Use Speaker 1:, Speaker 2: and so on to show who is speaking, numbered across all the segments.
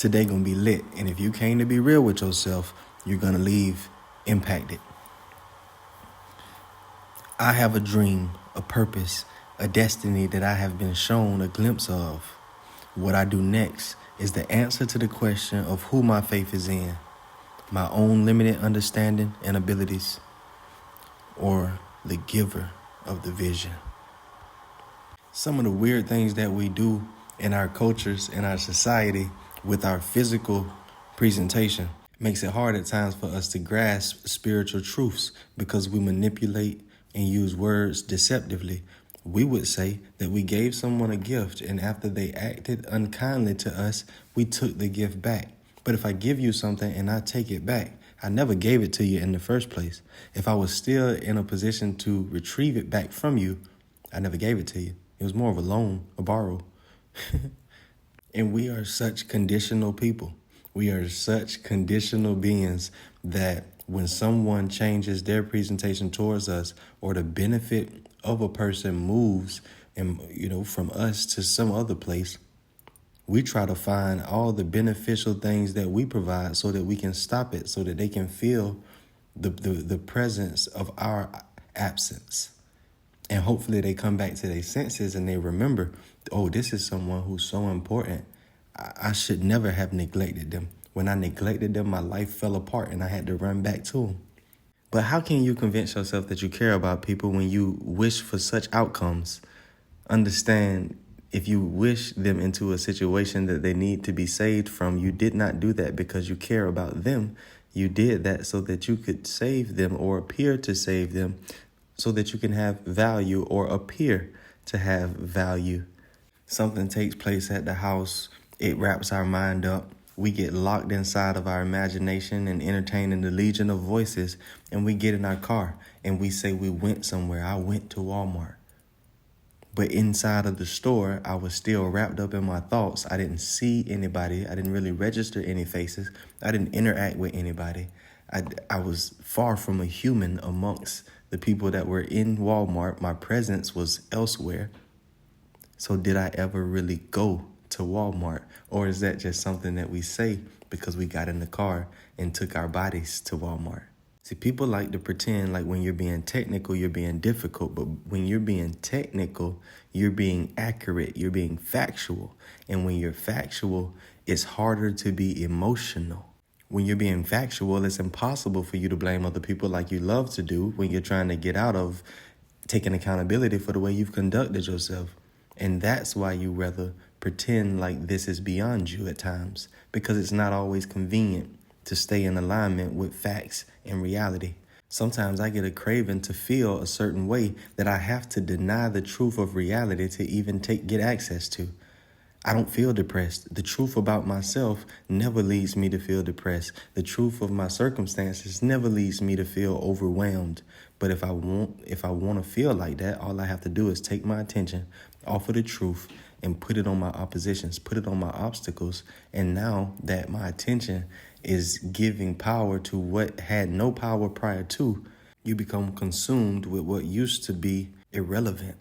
Speaker 1: Today gonna be lit. And if you came to be real with yourself, you're gonna leave impacted. I have a dream, a purpose, a destiny that I have been shown a glimpse of. What I do next is the answer to the question of who my faith is in, my own limited understanding and abilities, or the giver of the vision. Some of the weird things that we do in our cultures, in our society, with our physical presentation makes it hard at times for us to grasp spiritual truths because we manipulate and use words deceptively. We would say that we gave someone a gift, and after they acted unkindly to us, we took the gift back. But if I give you something and I take it back, I never gave it to you in the first place. If I was still in a position to retrieve it back from you, I never gave it to you. It was more of a loan, a borrow. And we are such conditional people. We are such conditional beings that when someone changes their presentation towards us, or the benefit of a person moves and from us to some other place, we try to find all the beneficial things that we provide so that we can stop it, so that they can feel the presence of our absence. And hopefully they come back to their senses and they remember, oh, this is someone who's so important. I should never have neglected them. When I neglected them, my life fell apart and I had to run back to them. But how can you convince yourself that you care about people when you wish for such outcomes? Understand, if you wish them into a situation that they need to be saved from, you did not do that because you care about them. You did that so that you could save them or appear to save them, so that you can have value or appear to have value. Something takes place at the house. It wraps our mind up. We get locked inside of our imagination and entertaining the legion of voices, and we get in our car and we say we went somewhere. I went to Walmart. But inside of the store, I was still wrapped up in my thoughts. I didn't see anybody. I didn't really register any faces. I didn't interact with anybody. I was far from a human amongst the people that were in Walmart. My presence was elsewhere. So did I ever really go to Walmart? Or is that just something that we say because we got in the car and took our bodies to Walmart? See, people like to pretend like when you're being technical, you're being difficult. But when you're being technical, you're being accurate, you're being factual. And when you're factual, it's harder to be emotional. When you're being factual, it's impossible for you to blame other people like you love to do when you're trying to get out of taking accountability for the way you've conducted yourself. And that's why you rather pretend like this is beyond you at times, because it's not always convenient to stay in alignment with facts and reality. Sometimes I get a craving to feel a certain way that I have to deny the truth of reality to even get access to. I don't feel depressed. The truth about myself never leads me to feel depressed. The truth of my circumstances never leads me to feel overwhelmed. But if I want to feel like that, all I have to do is take my attention off of the truth and put it on my oppositions, put it on my obstacles. And now that my attention is giving power to what had no power prior to, you become consumed with what used to be irrelevant.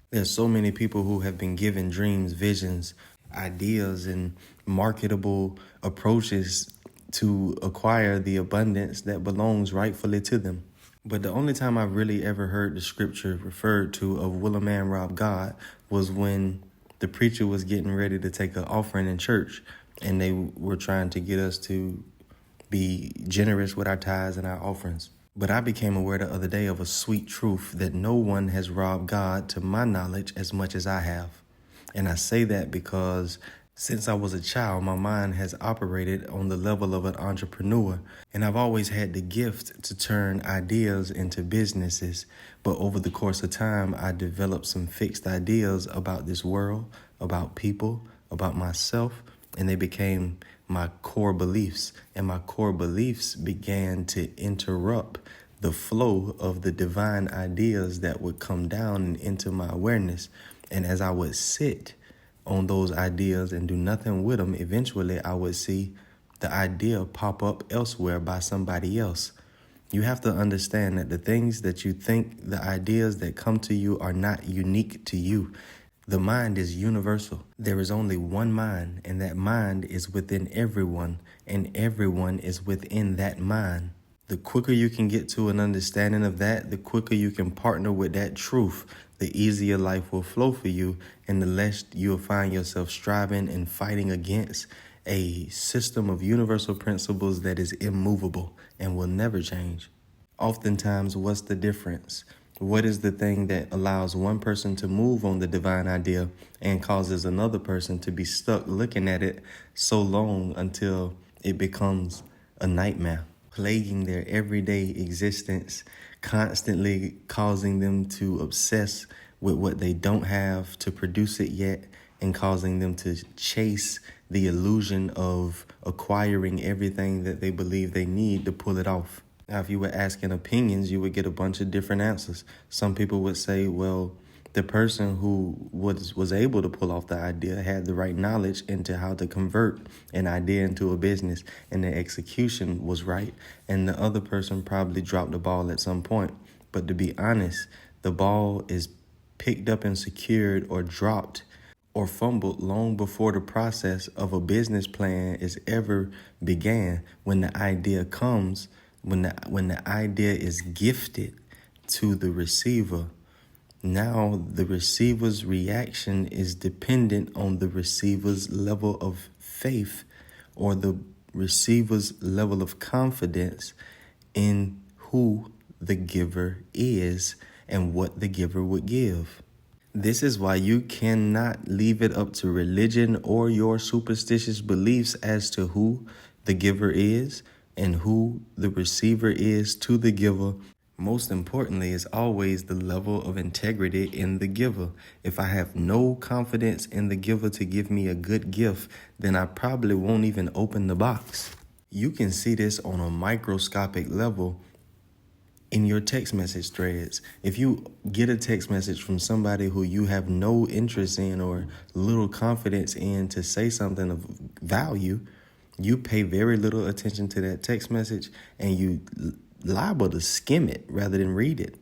Speaker 1: There's so many people who have been given dreams, visions, ideas, and marketable approaches to acquire the abundance that belongs rightfully to them. But the only time I really ever heard the scripture referred to of will a man rob God was when the preacher was getting ready to take an offering in church, and they were trying to get us to be generous with our tithes and our offerings. But I became aware the other day of a sweet truth that no one has robbed God, to my knowledge, as much as I have. And I say that because since I was a child, my mind has operated on the level of an entrepreneur. And I've always had the gift to turn ideas into businesses. But over the course of time, I developed some fixed ideas about this world, about people, about myself, and they became my core beliefs. And my core beliefs began to interrupt the flow of the divine ideas that would come down into my awareness. And as I would sit on those ideas and do nothing with them, eventually I would see the idea pop up elsewhere by somebody else. You have to understand that the things that you think, the ideas that come to you, are not unique to you. The mind is universal. There is only one mind, and that mind is within everyone, and everyone is within that mind. The quicker you can get to an understanding of that, the quicker you can partner with that truth, the easier life will flow for you, and the less you'll find yourself striving and fighting against a system of universal principles that is immovable and will never change. Oftentimes, what's the difference? What is the thing that allows one person to move on the divine idea and causes another person to be stuck looking at it so long until it becomes a nightmare, plaguing their everyday existence, constantly causing them to obsess with what they don't have to produce it yet, and causing them to chase the illusion of acquiring everything that they believe they need to pull it off. Now, if you were asking opinions, you would get a bunch of different answers. Some people would say, well, the person who was able to pull off the idea had the right knowledge into how to convert an idea into a business, and the execution was right. And the other person probably dropped the ball at some point. But to be honest, the ball is picked up and secured or dropped or fumbled long before the process of a business plan is ever began. When the idea comes, when the idea is gifted to the receiver, now the receiver's reaction is dependent on the receiver's level of faith or the receiver's level of confidence in who the giver is and what the giver would give. This is why you cannot leave it up to religion or your superstitious beliefs as to who the giver is and who the receiver is to the giver. Most importantly is always the level of integrity in the giver. If I have no confidence in the giver to give me a good gift, then I probably won't even open the box. You can see this on a microscopic level in your text message threads. If you get a text message from somebody who you have no interest in or little confidence in to say something of value, you pay very little attention to that text message and you liable to skim it rather than read it.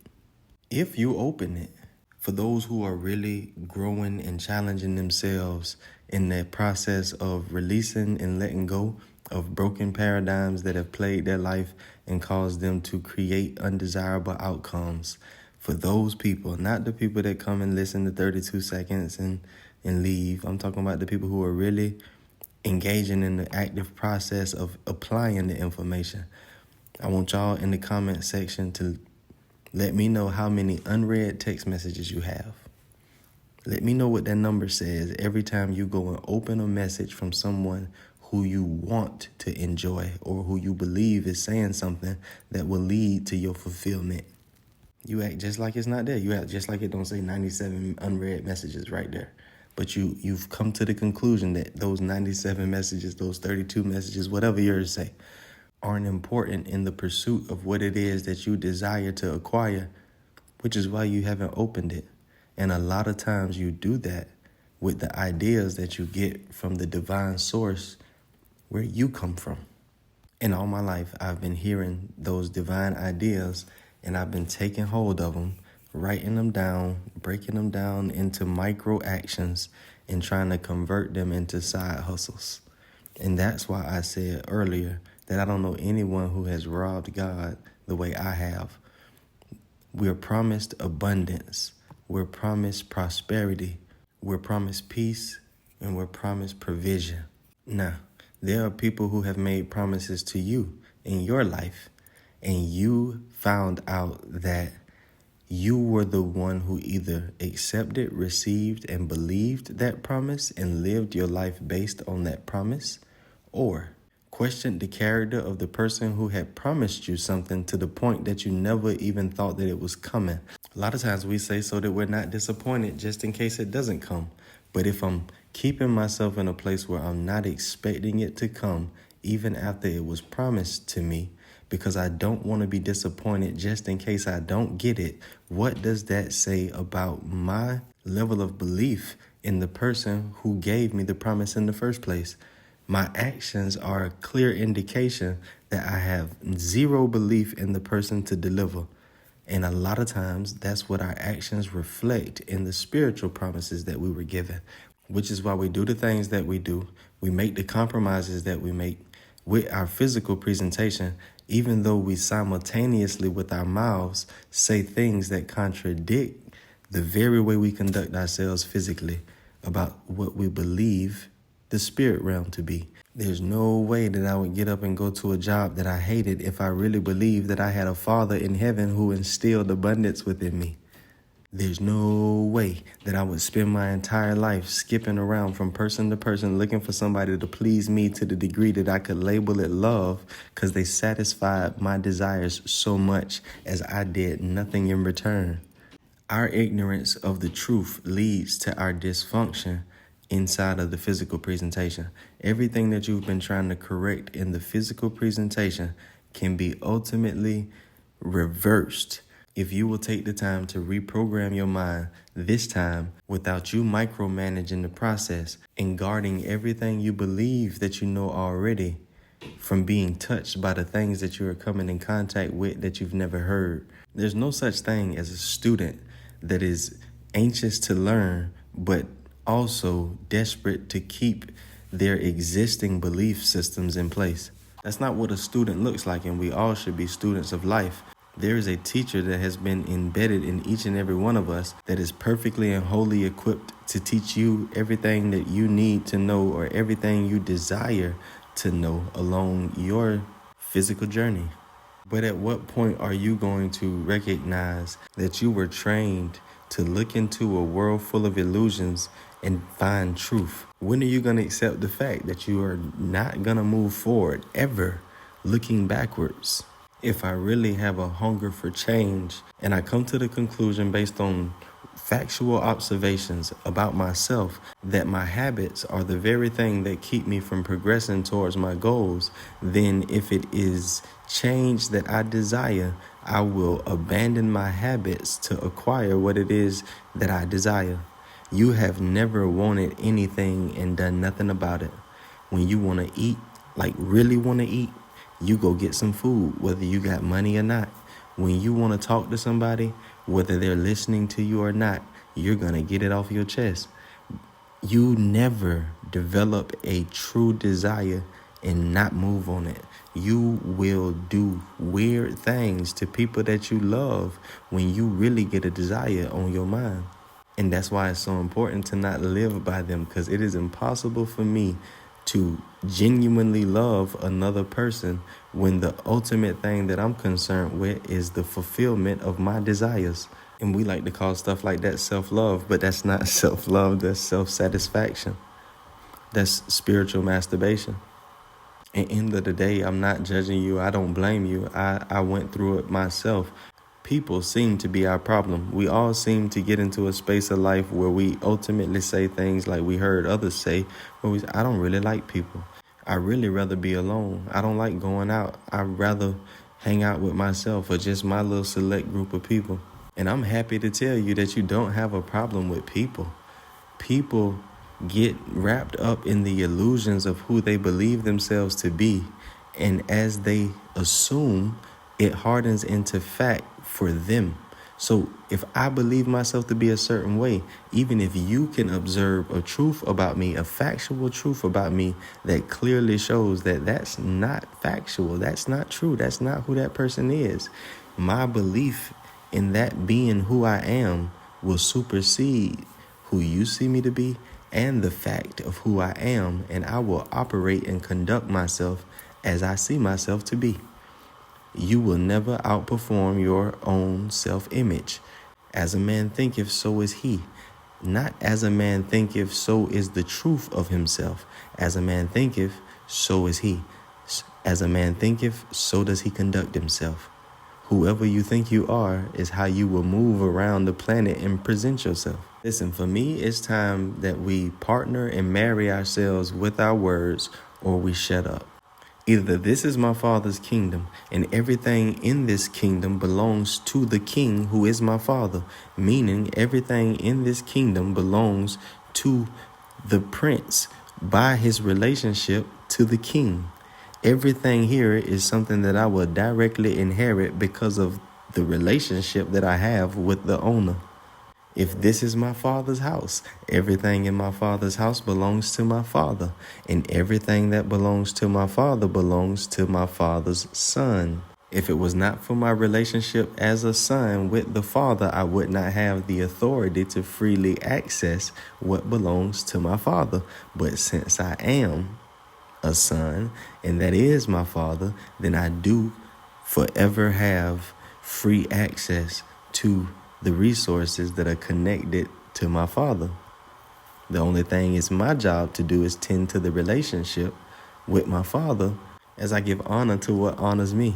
Speaker 1: If you open it, for those who are really growing and challenging themselves in the process of releasing and letting go of broken paradigms that have plagued their life and caused them to create undesirable outcomes, for those people, not the people that come and listen to 32 seconds and leave. I'm talking about the people who are really engaging in the active process of applying the information. I want y'all in the comment section to let me know how many unread text messages you have. Let me know what that number says every time you go and open a message from someone who you want to enjoy or who you believe is saying something that will lead to your fulfillment. You act just like it's not there. You act just like it don't say 97 unread messages right there. But you've come to the conclusion that those 97 messages, those 32 messages, whatever yours say, aren't important in the pursuit of what it is that you desire to acquire, which is why you haven't opened it. And a lot of times you do that with the ideas that you get from the divine source where you come from. In all my life, I've been hearing those divine ideas and I've been taking hold of them, writing them down, breaking them down into micro actions and trying to convert them into side hustles. And that's why I said earlier that I don't know anyone who has robbed God the way I have. We're promised abundance. We're promised prosperity. We're promised peace. And we're promised provision. Now, there are people who have made promises to you in your life, and you found out that you were the one who either accepted, received, and believed that promise and lived your life based on that promise, or questioned the character of the person who had promised you something to the point that you never even thought that it was coming. A lot of times we say so that we're not disappointed just in case it doesn't come. But if I'm keeping myself in a place where I'm not expecting it to come, even after it was promised to me, because I don't want to be disappointed just in case I don't get it, what does that say about my level of belief in the person who gave me the promise in the first place? My actions are a clear indication that I have zero belief in the person to deliver. And a lot of times, that's what our actions reflect in the spiritual promises that we were given, which is why we do the things that we do. We make the compromises that we make with our physical presentation, even though we simultaneously with our mouths say things that contradict the very way we conduct ourselves physically about what we believe the spirit realm to be. There's no way that I would get up and go to a job that I hated if I really believed that I had a Father in heaven who instilled abundance within me. There's no way that I would spend my entire life skipping around from person to person looking for somebody to please me to the degree that I could label it love because they satisfied my desires so much as I did nothing in return. Our ignorance of the truth leads to our dysfunction inside of the physical presentation. Everything that you've been trying to correct in the physical presentation can be ultimately reversed if you will take the time to reprogram your mind, this time without you micromanaging the process and guarding everything you believe that you know already from being touched by the things that you are coming in contact with that you've never heard. There's no such thing as a student that is anxious to learn, but also desperate to keep their existing belief systems in place. That's not what a student looks like, and we all should be students of life. There is a teacher that has been embedded in each and every one of us that is perfectly and wholly equipped to teach you everything that you need to know or everything you desire to know along your physical journey. But at what point are you going to recognize that you were trained to look into a world full of illusions and find truth? When are you going to accept the fact that you are not going to move forward ever looking backwards? If I really have a hunger for change and I come to the conclusion based on factual observations about myself that my habits are the very thing that keep me from progressing towards my goals, then if it is change that I desire, I will abandon my habits to acquire what it is that I desire. You have never wanted anything and done nothing about it. When you want to eat, like really want to eat, you go get some food, whether you got money or not. When you want to talk to somebody, whether they're listening to you or not, you're going to get it off your chest. You never develop a true desire and not move on it. You will do weird things to people that you love when you really get a desire on your mind. And that's why it's so important to not live by them, because it is impossible for me to genuinely love another person when the ultimate thing that I'm concerned with is the fulfillment of my desires. And we like to call stuff like that self-love, but that's not self-love, that's self-satisfaction. That's spiritual masturbation. At the end of the day, I'm not judging you. I don't blame you. I went through it myself. People seem to be our problem. We all seem to get into a space of life where we ultimately say things like we heard others say, where we say, I don't really like people. I really rather be alone. I don't like going out. I'd rather hang out with myself or just my little select group of people. And I'm happy to tell you that you don't have a problem with people. People get wrapped up in the illusions of who they believe themselves to be. And as they assume, it hardens into fact for them. So if I believe myself to be a certain way, even if you can observe a truth about me, a factual truth about me that clearly shows that that's not factual, that's not true, that's not who that person is, my belief in that being who I am will supersede who you see me to be and the fact of who I am, and I will operate and conduct myself as I see myself to be. You will never outperform your own self-image. As a man thinketh, so is he. Not as a man thinketh, so is the truth of himself. As a man thinketh, so is he. As a man thinketh, so does he conduct himself. Whoever you think you are is how you will move around the planet and present yourself. Listen, for me, it's time that we partner and marry ourselves with our words, or we shut up. Either this is my Father's kingdom, and everything in this kingdom belongs to the King who is my Father, meaning everything in this kingdom belongs to the Prince by his relationship to the King. Everything here is something that I will directly inherit because of the relationship that I have with the owner. If this is my Father's house, everything in my Father's house belongs to my Father, and everything that belongs to my Father belongs to my Father's Son. If it was not for my relationship as a son with the Father, I would not have the authority to freely access what belongs to my Father. But since I am a son, and that is my Father, then I do forever have free access to the resources that are connected to my Father. The only thing it's my job to do is tend to the relationship with my Father as I give honor to what honors me.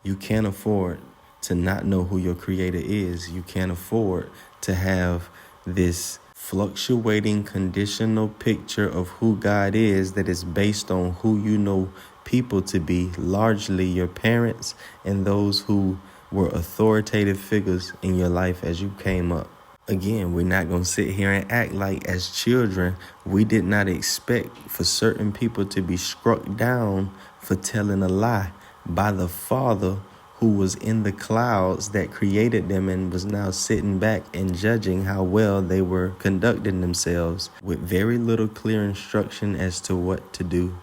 Speaker 1: You can't afford to not know who your Creator is. You can't afford to have this fluctuating conditional picture of who God is that is based on who you know people to be, largely your parents and those who were authoritative figures in your life as you came up. Again, we're not going to sit here and act like as children, we did not expect for certain people to be struck down for telling a lie by the Father who was in the clouds that created them and was now sitting back and judging how well they were conducting themselves with very little clear instruction as to what to do.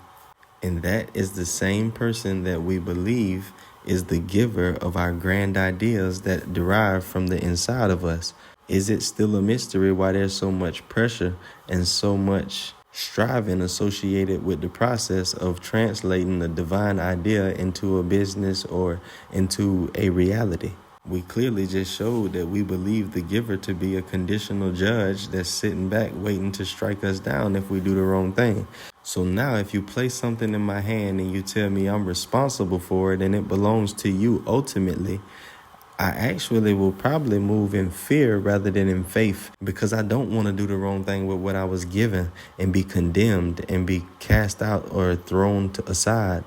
Speaker 1: And that is the same person that we believe is the giver of our grand ideas that derive from the inside of us. Is it still a mystery why there's so much pressure and so much striving associated with the process of translating a divine idea into a business or into a reality? We clearly just showed that we believe the giver to be a conditional judge that's sitting back waiting to strike us down if we do the wrong thing. So now if you place something in my hand and you tell me I'm responsible for it and it belongs to you ultimately, I actually will probably move in fear rather than in faith, because I don't want to do the wrong thing with what I was given and be condemned and be cast out or thrown aside.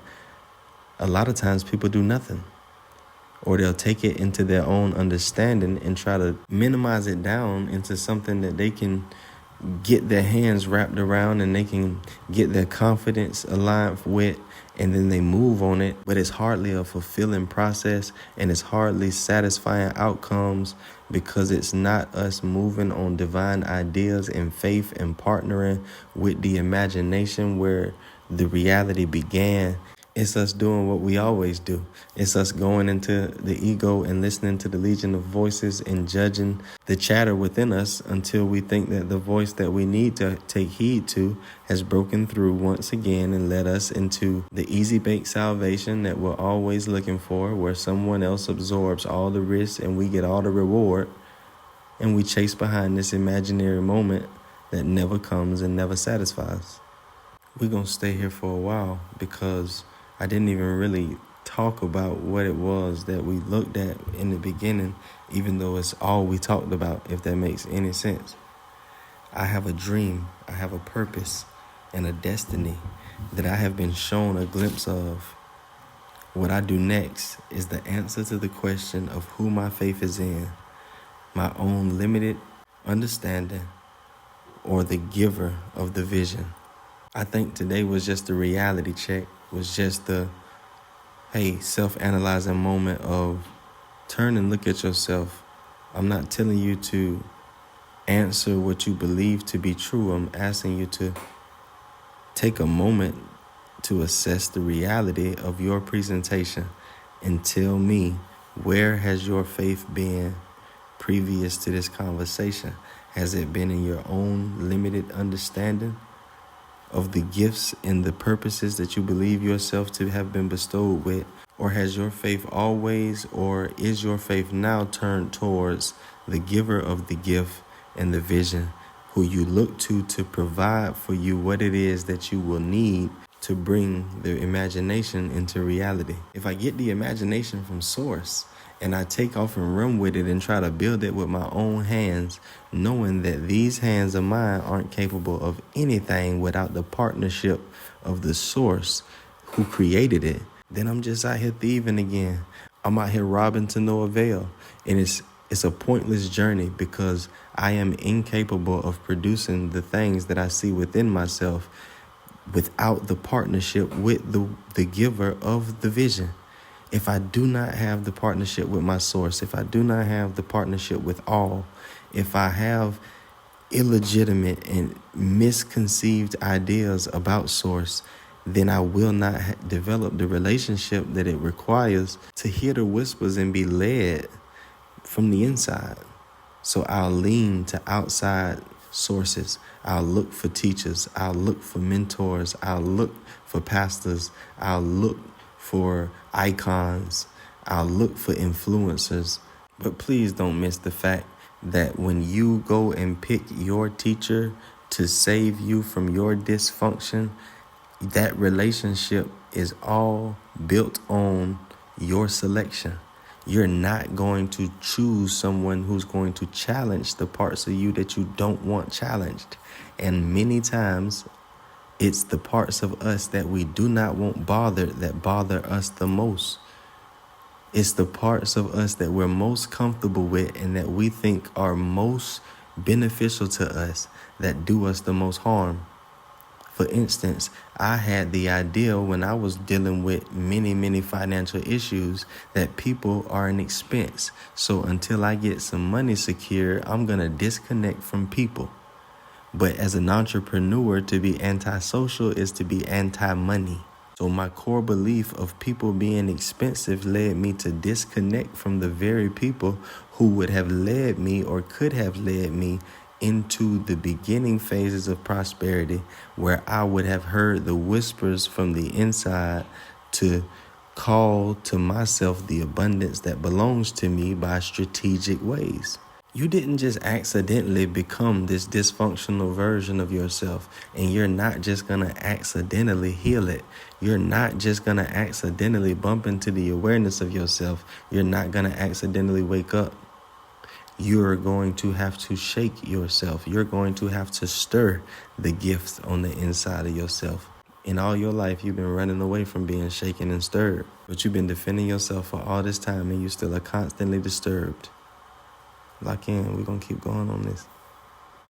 Speaker 1: A lot of times people do nothing, or they'll take it into their own understanding and try to minimize it down into something that they can get their hands wrapped around and they can get their confidence aligned with, and then they move on it. But it's hardly a fulfilling process, and it's hardly satisfying outcomes, because it's not us moving on divine ideas and faith and partnering with the imagination where the reality began. It's us doing what we always do. It's us going into the ego and listening to the legion of voices and judging the chatter within us until we think that the voice that we need to take heed to has broken through once again and led us into the easy-bake salvation that we're always looking for, where someone else absorbs all the risk and we get all the reward, and we chase behind this imaginary moment that never comes and never satisfies. We're going to stay here for a while because I didn't even really talk about what it was that we looked at in the beginning, even though it's all we talked about, if that makes any sense. I have a dream, I have a purpose, and a destiny that I have been shown a glimpse of. What I do next is the answer to the question of who my faith is in, my own limited understanding, or the giver of the vision. I think today was just a reality check, was just the, hey, self-analyzing moment of turn and look at yourself. I'm not telling you to answer what you believe to be true. I'm asking you to take a moment to assess the reality of your presentation and tell me, where has your faith been previous to this conversation? Has it been in your own limited understanding of the gifts and the purposes that you believe yourself to have been bestowed with? Or has your faith always, or is your faith now turned towards the giver of the gift and the vision, who you look to provide for you what it is that you will need to bring the imagination into reality? If I get the imagination from source and I take off and run with it and try to build it with my own hands, knowing that these hands of mine aren't capable of anything without the partnership of the source who created it, then I'm just out here thieving again. I'm out here robbing to no avail. And it's a pointless journey, because I am incapable of producing the things that I see within myself without the partnership with the giver of the vision. If I do not have the partnership with my source, if I do not have the partnership with all, if I have illegitimate and misconceived ideas about source, then I will not develop the relationship that it requires to hear the whispers and be led from the inside. So I'll lean to outside sources. I'll look for teachers. I'll look for mentors. I'll look for pastors. I'll look for icons. I'll look for influencers. But please don't miss the fact that when you go and pick your teacher to save you from your dysfunction, that relationship is all built on your selection. You're not going to choose someone who's going to challenge the parts of you that you don't want challenged. And many times, it's the parts of us that we do not want bothered that bother us the most. It's the parts of us that we're most comfortable with and that we think are most beneficial to us that do us the most harm. For instance, I had the idea when I was dealing with many financial issues that people are an expense. So until I get some money secure, I'm going to disconnect from people. But as an entrepreneur, to be antisocial is to be anti-money. So my core belief of people being expensive led me to disconnect from the very people who would have led me or could have led me into the beginning phases of prosperity, where I would have heard the whispers from the inside to call to myself the abundance that belongs to me by strategic ways. You didn't just accidentally become this dysfunctional version of yourself, and you're not just going to accidentally heal it. You're not just going to accidentally bump into the awareness of yourself. You're not going to accidentally wake up. You're going to have to shake yourself. You're going to have to stir the gifts on the inside of yourself. In all your life, you've been running away from being shaken and stirred, but you've been defending yourself for all this time, and you still are constantly disturbed. Lock in. We're going to keep going on this.